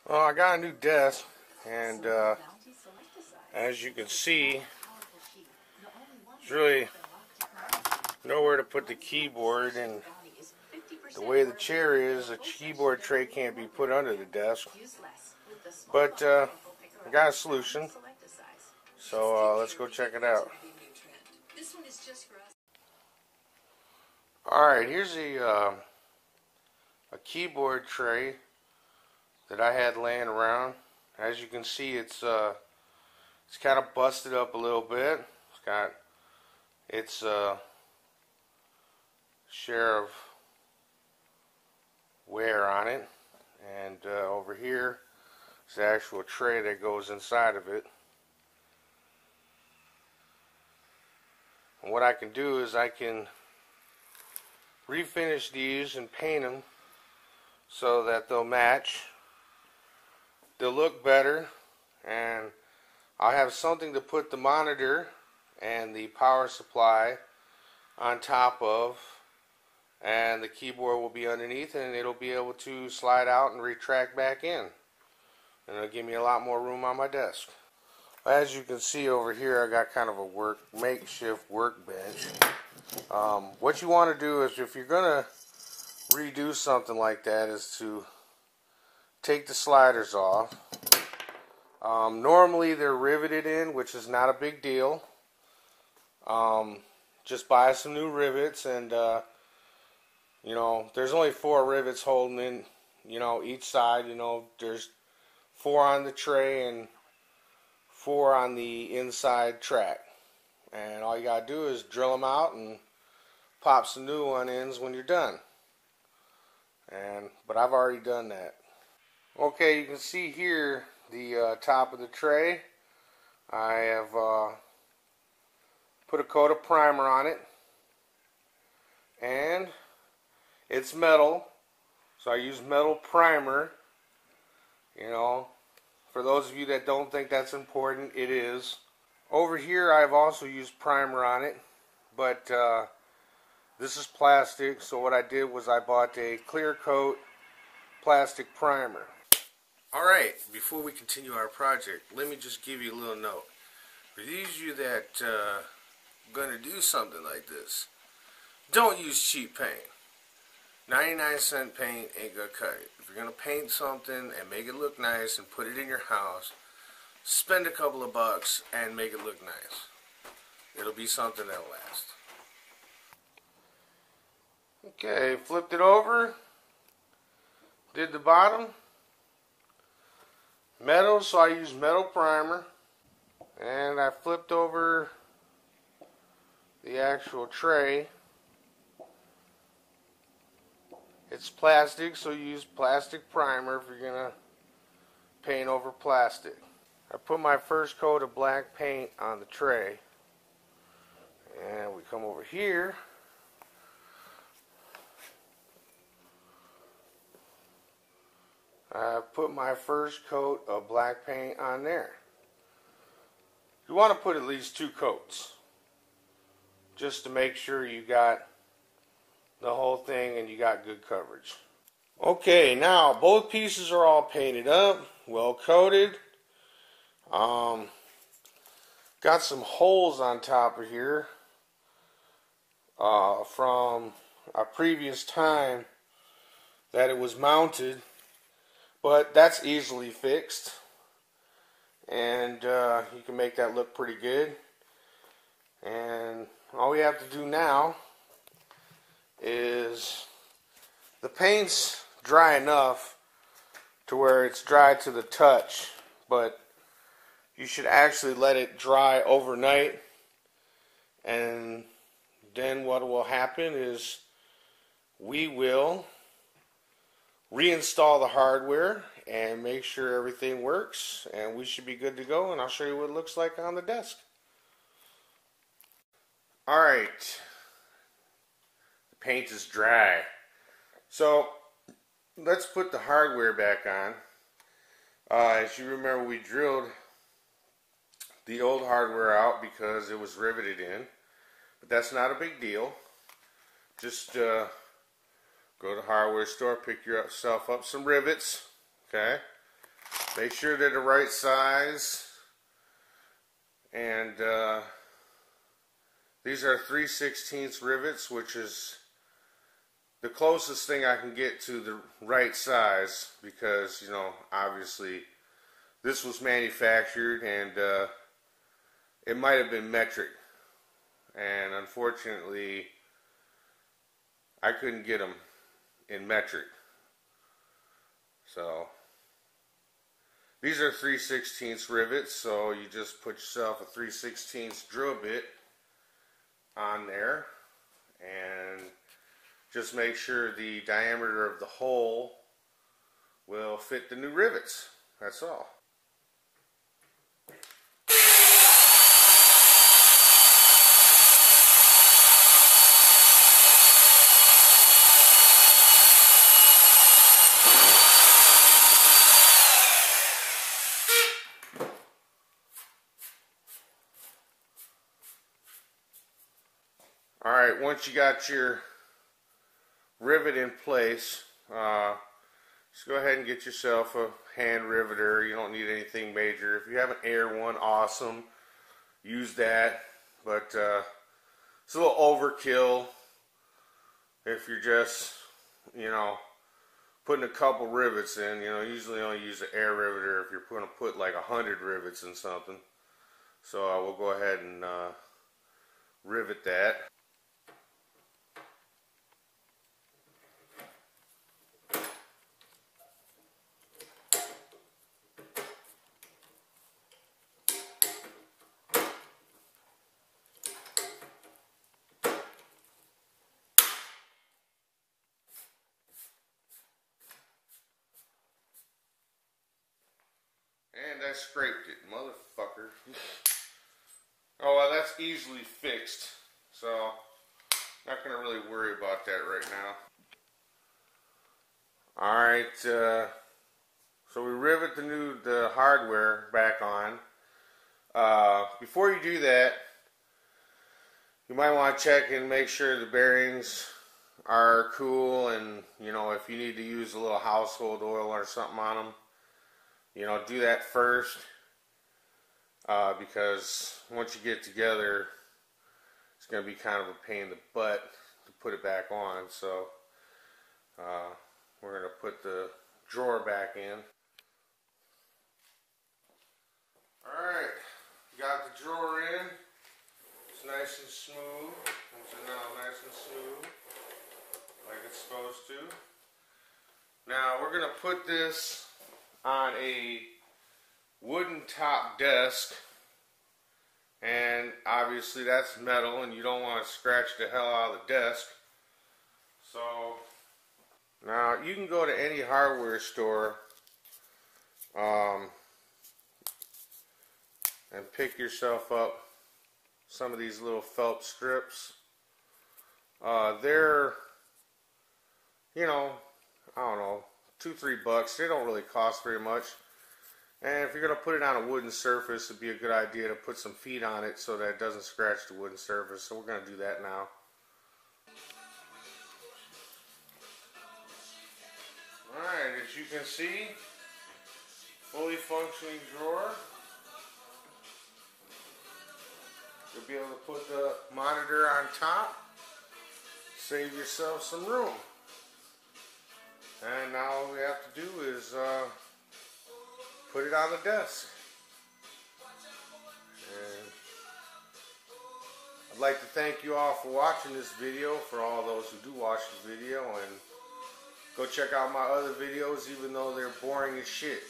Well, I got a new desk, and as you can see, there's really nowhere to put the keyboard, and the way the chair is, a keyboard tray can't be put under the desk. But I got a solution, so let's go check it out. Alright, here's a keyboard tray that I had laying around. As you can see, it's kind of busted up a little bit. It's got its share of wear on it, and over here is the actual tray that goes inside of it. And what I can do is I can refinish these and paint them so that they'll match. They'll look better, and I'll have something to put the monitor and the power supply on top of, and the keyboard will be underneath, and it'll be able to slide out and retract back in, and it'll give me a lot more room on my desk. As you can see over here, I got kind of a makeshift workbench. What you want to do is, if you're going to redo something like that, is to take the sliders off. Normally they're riveted in, which is not a big deal. Just buy some new rivets, and you know, there's only 4 rivets holding in, you know, each side. You know, there's 4 on the tray and 4 on the inside track, and all you gotta do is drill them out and pop some new one ends when you're done. But I've already done that. Okay, you can see here the top of the tray. I have put a coat of primer on it, and it's metal, so I use metal primer. You know, for those of you that don't think that's important, it is. Over here I've also used primer on it, but this is plastic, so what I did was I bought a clear coat plastic primer. Alright, before we continue our project, let me just give you a little note. For these of you that are going to do something like this, don't use cheap paint. 99-cent paint ain't going to cut it. If you're going to paint something and make it look nice and put it in your house, spend a couple of bucks and make it look nice. It'll be something that'll last. Okay, flipped it over, did the bottom. Metal, so I use metal primer, and I flipped over the actual tray. It's plastic, so you use plastic primer if you're gonna paint over plastic. I put my first coat of black paint on the tray, and we come over here. I put my first coat of black paint on there. You want to put at least 2 coats, just to make sure you got the whole thing and you got good coverage. Okay, now both pieces are all painted up, well coated. Got some holes on top of here from a previous time that it was mounted. But that's easily fixed, and you can make that look pretty good. And all we have to do now is, the paint's dry enough to where it's dry to the touch, but you should actually let it dry overnight, and then what will happen is we will reinstall the hardware and make sure everything works, and we should be good to go, and I'll show you what it looks like on the desk. Alright, the paint is dry, so let's put the hardware back on. As you remember, we drilled the old hardware out because it was riveted in, but that's not a big deal. Just go to the hardware store, pick yourself up some rivets, Okay, make sure they're the right size, and these are 3/16 rivets, which is the closest thing I can get to the right size, because, you know, obviously this was manufactured and it might have been metric, and unfortunately I couldn't get them in metric. So these are 3/16 rivets, so you just put yourself a 3/16 drill bit on there and just make sure the diameter of the hole will fit the new rivets. That's all. Alright, once you got your rivet in place, just go ahead and get yourself a hand riveter. You don't need anything major. If you have an air one, awesome, use that, but it's a little overkill if you're just, you know, putting a couple rivets in. You know, usually only use an air riveter if you're going to put like 100 rivets in something. So we'll go ahead and rivet that. And I scraped it, motherfucker. Oh, well, that's easily fixed, so not going to really worry about that right now. Alright, so we rivet the hardware back on. Before you do that, you might want to check and make sure the bearings are cool, and, you know, if you need to use a little household oil or something on them, you know, do that first, because once you get it together, it's going to be kind of a pain in the butt to put it back on. So we're going to put the drawer back in. Alright, got the drawer in. It's nice and smooth. Comes in now nice and smooth, like it's supposed to. Now we're going to put this on a wooden top desk, and obviously that's metal and you don't want to scratch the hell out of the desk. So now you can go to any hardware store and pick yourself up some of these little felt strips. They're, you know, I don't know, $2-3. They don't really cost very much. And if you're going to put it on a wooden surface, it'd be a good idea to put some feet on it so that it doesn't scratch the wooden surface. So we're going to do that now. Alright, as you can see, fully functioning drawer. You'll be able to put the monitor on top, save yourself some room. And now all we have to do is put it on the desk. And I'd like to thank you all for watching this video, for all those who do watch the video, and go check out my other videos even though they're boring as shit.